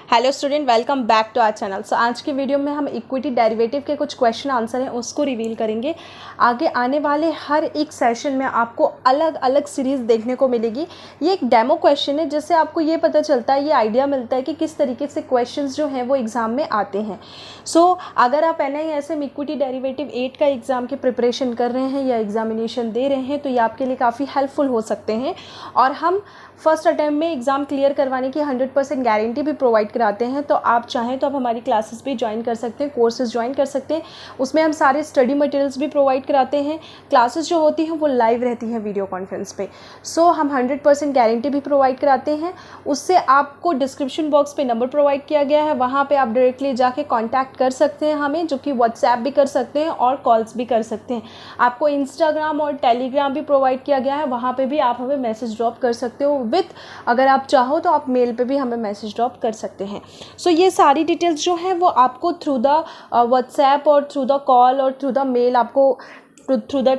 Hello student, welcome back to our channel. So आज की video में हम इक्विटी डेरिवेटिव के कुछ क्वेश्चन आंसर हैं उसको रिवील करेंगे। आगे आने वाले हर एक सेशन में आपको अलग अलग सीरीज़ देखने को मिलेगी। ये एक डेमो क्वेश्चन है जिससे आपको ये पता चलता है, ये आइडिया मिलता है कि किस तरीके से क्वेश्चंस जो हैं वो एग्ज़ाम में आते हैं। सो अगर आप NISM इक्विटी डेरिवेटिव 8 का एग्ज़ाम की प्रिपरेशन कर रहे हैं या एग्जामिनेशन दे रहे हैं तो ये आपके लिए काफ़ी हेल्पफुल हो सकते हैं। और हम फर्स्ट अटैम्प्ट में एग्ज़ाम क्लियर करवाने की 100% गारंटी भी प्रोवाइड कराते हैं। तो आप चाहें तो आप हमारी क्लासेस भी ज्वाइन कर सकते हैं, कोर्सेज ज्वाइन कर सकते हैं। उसमें हम सारे स्टडी मटेरियल्स भी प्रोवाइड कराते हैं। क्लासेस जो होती हैं वो लाइव रहती हैं वीडियो कॉन्फ्रेंस पे। सो हम 100% गारंटी भी प्रोवाइड कराते हैं। उससे आपको डिस्क्रिप्शन बॉक्स पे नंबर प्रोवाइड किया गया है, वहाँ पर आप डायरेक्टली जाके कॉन्टैक्ट कर सकते हैं हमें, जो कि व्हाट्सएप भी कर सकते हैं और कॉल्स भी कर सकते हैं। आपको इंस्टाग्राम और टेलीग्राम भी प्रोवाइड किया गया है, वहाँ पर भी आप हमें मैसेज ड्रॉप कर सकते हो। अगर आप चाहो तो आप मेल पे भी हमें मैसेज ड्रॉप कर सकते हैं। सो ये सारी डिटेल्स जो हैं वो आपको थ्रू द व्हाट्सएप और थ्रू द कॉल और थ्रू द मेल, आपको थ्रू द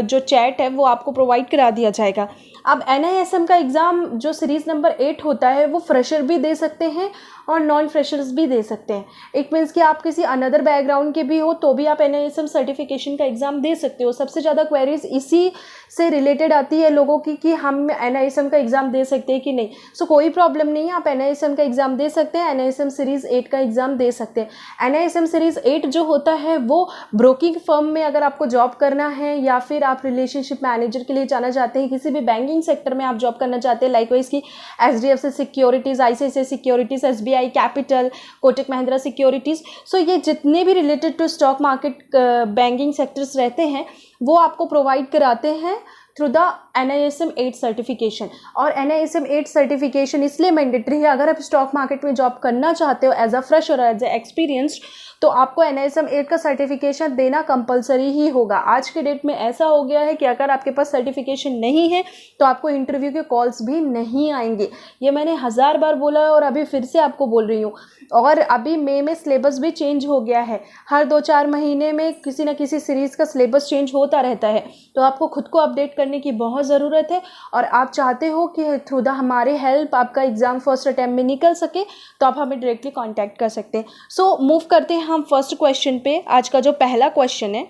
जो चैट है वो आपको प्रोवाइड करा दिया जाएगा। अब NISM का एग्ज़ाम जो सीरीज़ नंबर 8 होता है वो फ्रेशर भी दे सकते हैं और नॉन फ्रेशर्स भी दे सकते हैं। इट मीन्स कि आप किसी अनदर बैकग्राउंड के भी हो तो भी आप NISM सर्टिफिकेशन का एग्ज़ाम दे सकते हो। सबसे ज़्यादा क्वेरीज इसी से रिलेटेड आती है लोगों की कि हम NISM का एग्ज़ाम दे सकते हैं कि नहीं। सो कोई प्रॉब्लम नहीं है, आप NISM का एग्ज़ाम दे सकते हैं, NISM सीरीज़ 8 का एग्ज़ाम दे सकते हैं। NISM सीरीज़ 8 जो होता है वो ब्रोकिंग फर्म में अगर आपको जॉब करना है या फिर आप रिलेशनशिप मैनेजर के लिए जाना चाहते हैं, किसी भी बैंकिंग सेक्टर में आप जॉब करना चाहते हैं, लाइकवाइज की HDFC securities, ICICI securities, SBI capital, Kotak Mahindra securities. So ये जितने भी related to stock market banking sectors रहते हैं वो आपको प्रोवाइड कराते हैं थ्रू द NISM 8 सर्टिफिकेशन। और NISM 8 सर्टिफिकेशन इसलिए मैंडेटरी है, अगर आप स्टॉक मार्केट में जॉब करना चाहते हो एज अ फ्रेश और एज ए एक्सपीरियंस्ड तो आपको NISM 8 का सर्टिफिकेशन देना कंपलसरी ही होगा। आज के डेट में ऐसा हो गया है कि अगर आपके पास सर्टिफिकेशन नहीं है तो आपको इंटरव्यू के कॉल्स भी नहीं आएंगे। ये मैंने 1000 बार बोला है और अभी फिर से आपको बोल रही हूँ। और अभी मई में सिलेबस भी चेंज हो गया है, हर 2-4 महीने में किसी न किसी सीरीज़ का सिलेबस चेंज होता रहता है। तो आपको खुद को अपडेट करने की बहुत ज़रूरत है और आप चाहते हो कि थ्रू द हमारे हेल्प आपका एग्ज़ाम फर्स्ट अटैम्प्ट में निकल सके तो आप हमें डायरेक्टली कॉन्टैक्ट कर सकते हैं। सो मूव करते हैं हम फर्स्ट क्वेश्चन पे। आज का जो पहला क्वेश्चन है,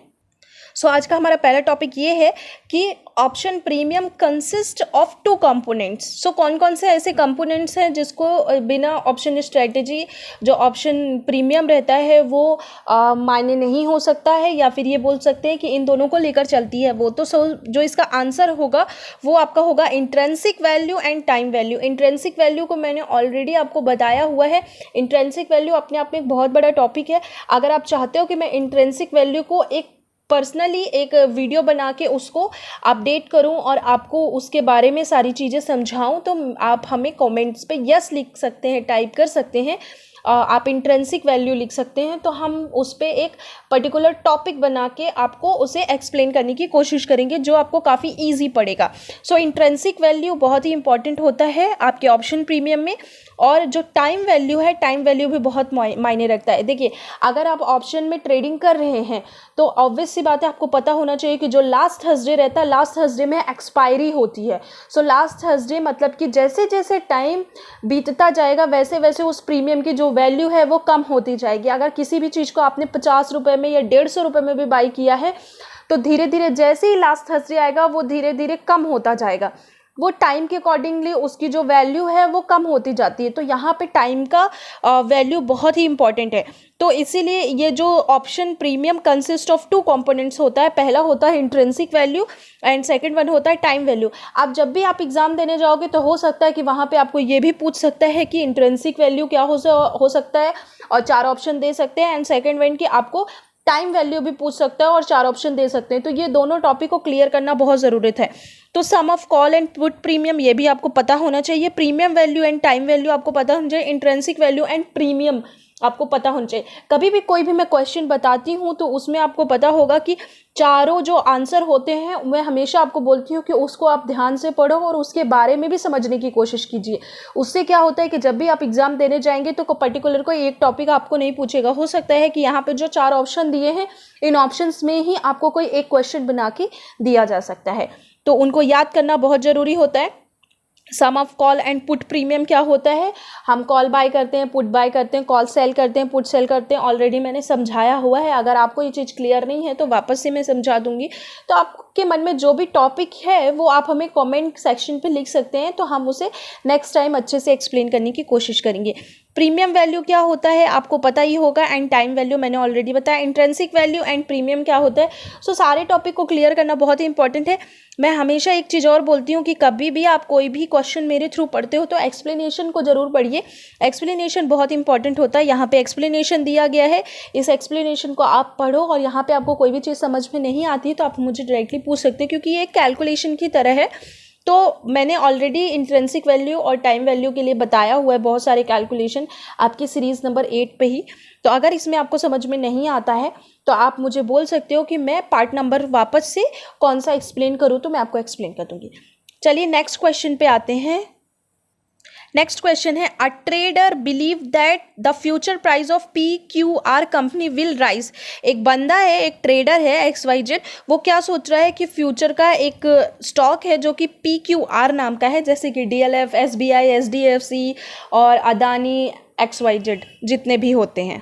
आज का हमारा पहला टॉपिक ये है कि option premium consist of 2 components. कौन कौन से ऐसे कंपोनेंट्स हैं जिसको बिना ऑप्शन स्ट्रेटेजी जो ऑप्शन प्रीमियम रहता है वो मायने नहीं हो सकता है, या फिर ये बोल सकते हैं कि इन दोनों को लेकर चलती है वो। तो जो इसका आंसर होगा वो आपका होगा intrinsic value and time value. Intrinsic value को मैंने ऑलरेडी आपको बताया हुआ है। इंट्रिंसिक वैल्यू अपने आप में एक बहुत बड़ा टॉपिक है। अगर आप चाहते हो कि मैं इंट्रिंसिक वैल्यू को एक पर्सनली एक वीडियो बना के उसको अपडेट करूं और आपको उसके बारे में सारी चीज़ें समझाऊं तो आप हमें कमेंट्स पे यस लिख सकते हैं, टाइप कर सकते हैं। आप इंट्रिंसिक वैल्यू लिख सकते हैं तो हम उस पर एक पर्टिकुलर टॉपिक बना के आपको उसे एक्सप्लेन करने की कोशिश करेंगे जो आपको काफ़ी इजी पड़ेगा। इंट्रिंसिक वैल्यू बहुत ही इंपॉर्टेंट होता है आपके ऑप्शन प्रीमियम में। और जो टाइम वैल्यू है, टाइम वैल्यू भी बहुत मायने रखता है। देखिए, अगर आप ऑप्शन में ट्रेडिंग कर रहे हैं तो ऑब्वियस सी बात है, आपको पता होना चाहिए कि जो लास्ट थर्सडे रहता है, लास्ट थर्सडे में एक्सपायरी होती है। लास्ट थर्सडे मतलब कि जैसे जैसे टाइम बीतता जाएगा वैसे वैसे उस प्रीमियम की जो वैल्यू है वो कम होती जाएगी। अगर किसी भी चीज़ को आपने 50 रुपये में या 150 रुपये में भी बाई किया है तो धीरे धीरे जैसे ही लास्ट थर्सडे आएगा वो धीरे धीरे कम होता जाएगा। वो टाइम के अकॉर्डिंगली उसकी जो वैल्यू है वो कम होती जाती है। तो यहाँ पे टाइम का वैल्यू बहुत ही इंपॉर्टेंट है। तो इसीलिए ये जो option premium consist of 2 components होता है, पहला होता है intrinsic value and second one होता है टाइम वैल्यू। अब जब भी आप एग्जाम देने जाओगे तो हो सकता है कि वहाँ पे आपको ये भी पूछ सकता है कि इंट्रिंसिक वैल्यू क्या हो सकता है, और 4 ऑप्शन दे सकते हैं। एंड सेकंड वन की आपको टाइम वैल्यू भी पूछ सकता है और 4 ऑप्शन दे सकते हैं। तो ये दोनों टॉपिक को क्लियर करना बहुत ज़रूरत है। तो sum of call and put premium ये भी आपको पता होना चाहिए। Premium value and time value आपको पता होना चाहिए। इंट्रिंसिक वैल्यू एंड प्रीमियम आपको पता होना चाहिए। कभी भी कोई भी मैं क्वेश्चन बताती हूँ तो उसमें आपको पता होगा कि चारों जो आंसर होते हैं मैं हमेशा आपको बोलती हूँ कि उसको आप ध्यान से पढ़ो और उसके बारे में भी समझने की कोशिश कीजिए। उससे क्या होता है कि जब भी आप एग्जाम देने जाएंगे तो पर्टिकुलर कोई एक टॉपिक आपको नहीं पूछेगा। हो सकता है कि यहाँ पे जो 4 ऑप्शन दिए हैं इन ऑप्शंस में ही आपको कोई एक क्वेश्चन बना के दिया जा सकता है, तो उनको याद करना बहुत ज़रूरी होता है। Sum of call and put premium क्या होता है, हम कॉल बाय करते हैं, पुट बाय करते हैं, कॉल सेल करते हैं, पुट सेल करते हैं, ऑलरेडी मैंने समझाया हुआ है। अगर आपको ये चीज़ क्लियर नहीं है तो वापस से मैं समझा दूंगी। तो आपके मन में जो भी टॉपिक है वो आप हमें कमेंट सेक्शन पे लिख सकते हैं, तो हम उसे नेक्स्ट टाइम अच्छे से एक्सप्लेन करने की कोशिश करेंगे। प्रीमियम वैल्यू क्या होता है आपको पता ही होगा, एंड टाइम वैल्यू मैंने ऑलरेडी बताया। इंट्रिंसिक वैल्यू एंड प्रीमियम क्या होता है। सो सारे टॉपिक को क्लियर करना बहुत ही इंपॉर्टेंट है। मैं हमेशा एक चीज़ और बोलती हूँ कि कभी भी आप कोई भी क्वेश्चन मेरे थ्रू पढ़ते हो तो एक्सप्लेनेशन को ज़रूर पढ़िए। एक्सप्लेनेशन बहुत इंपॉर्टेंट होता है। यहाँ पे एक्सप्लेनेशन दिया गया है, इस एक्सप्लेनेशन को आप पढ़ो, और यहाँ पे आपको कोई भी चीज़ समझ में नहीं आती है तो आप मुझे डायरेक्टली पूछ सकते हैं, क्योंकि ये एक कैलकुलेशन की तरह है। तो मैंने ऑलरेडी इंट्रिंसिक वैल्यू और टाइम वैल्यू के लिए बताया हुआ है बहुत सारे कैलकुलेशन आपकी सीरीज़ नंबर 8 पे ही। तो अगर इसमें आपको समझ में नहीं आता है तो आप मुझे बोल सकते हो कि मैं पार्ट नंबर वापस से कौन सा एक्सप्लेन करूँ, तो मैं आपको एक्सप्लेन कर दूँगी। चलिए नेक्स्ट क्वेश्चन पे आते हैं। नेक्स्ट क्वेश्चन है, a trader believe that the future price of PQR company will rise. एक बंदा है, एक ट्रेडर है XYZ, वो क्या सोच रहा है कि फ्यूचर का एक स्टॉक है जो कि PQR नाम का है, जैसे कि DLF, SBI, SDFC और अदानी XYZ जितने भी होते हैं।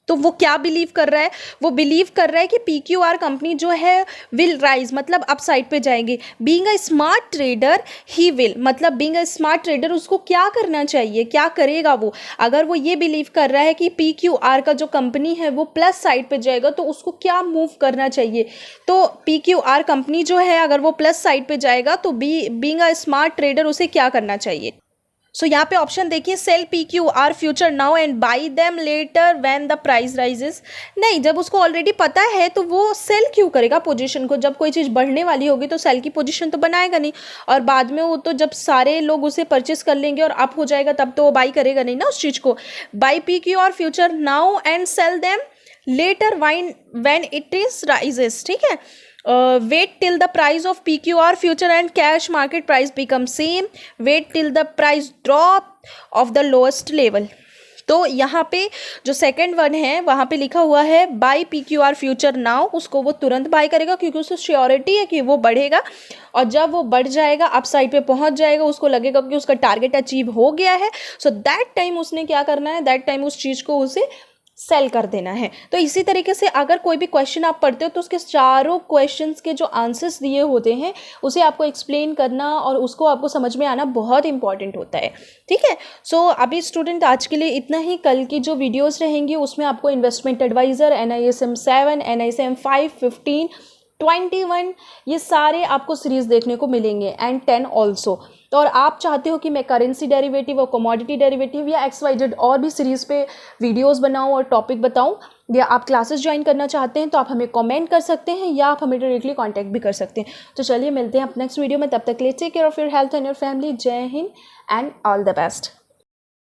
तो वो क्या बिलीव कर रहा है, वो बिलीव कर रहा है कि PQR कंपनी जो है विल राइज, मतलब अप साइड पे जाएंगे। Being a smart trader he will, मतलब बीइंग अ स्मार्ट ट्रेडर उसको क्या करना चाहिए, क्या करेगा वो। अगर वो ये बिलीव कर रहा है कि PQR का जो कंपनी है वो प्लस साइड पे जाएगा तो उसको क्या मूव करना चाहिए। तो PQR कंपनी जो है अगर वो प्लस साइड पे जाएगा तो बीइंग अ स्मार्ट ट्रेडर उसे क्या करना चाहिए। सो यहाँ पे ऑप्शन देखिए, sell PQR future now and buy them later when the price rises. नहीं, जब उसको ऑलरेडी पता है तो वो सेल क्यों करेगा पोजीशन को। जब कोई चीज़ बढ़ने वाली होगी तो सेल की पोजीशन तो बनाएगा नहीं, और बाद में वो तो जब सारे लोग उसे परचेस कर लेंगे और अप हो जाएगा तब तो वो बाई करेगा नहीं ना उस चीज़ को। By PQR future now and sell them later when it is rises, ठीक है। Wait till the price of PQR future and cash market price become same. Wait till the price drop of the lowest level. तो यहाँ पे जो second one है वहाँ पे लिखा हुआ है बाई PQR फ्यूचर नाउ, उसको वो तुरंत बाई करेगा क्योंकि उसको श्योरिटी है कि वो बढ़ेगा, और जब वो बढ़ जाएगा अप साइड पे पहुँच जाएगा उसको लगेगा कि उसका टारगेट अचीव हो गया है। सो दैट टाइम उसने क्या करना है, दैट टाइम उस चीज़ को उसे सेल कर देना है। तो इसी तरीके से अगर कोई भी क्वेश्चन आप पढ़ते हो तो उसके चारों क्वेश्चंस के जो आंसर्स दिए होते हैं उसे आपको एक्सप्लेन करना और उसको आपको समझ में आना बहुत इंपॉर्टेंट होता है, ठीक है। सो अभी स्टूडेंट आज के लिए इतना ही। कल की जो वीडियोस रहेंगी उसमें आपको इन्वेस्टमेंट एडवाइज़र, NISM 7, NISM 5, 15, 21 ये सारे आपको सीरीज़ देखने को मिलेंगे, एंड 10 ऑल्सो। तो और आप चाहते हो कि मैं करेंसी डेरिवेटिव और कमोडिटी डेरिवेटिव या XYZ और भी सीरीज़ पे वीडियोस बनाऊं और टॉपिक बताऊं, या आप क्लासेस ज्वाइन करना चाहते हैं तो आप हमें कमेंट कर सकते हैं या आप हमें डायरेक्टली कांटेक्ट भी कर सकते हैं। तो चलिए मिलते हैं आप नेक्स्ट वीडियो में, तब तक take care of your health and your family. जय हिंद एंड ऑल द बेस्ट।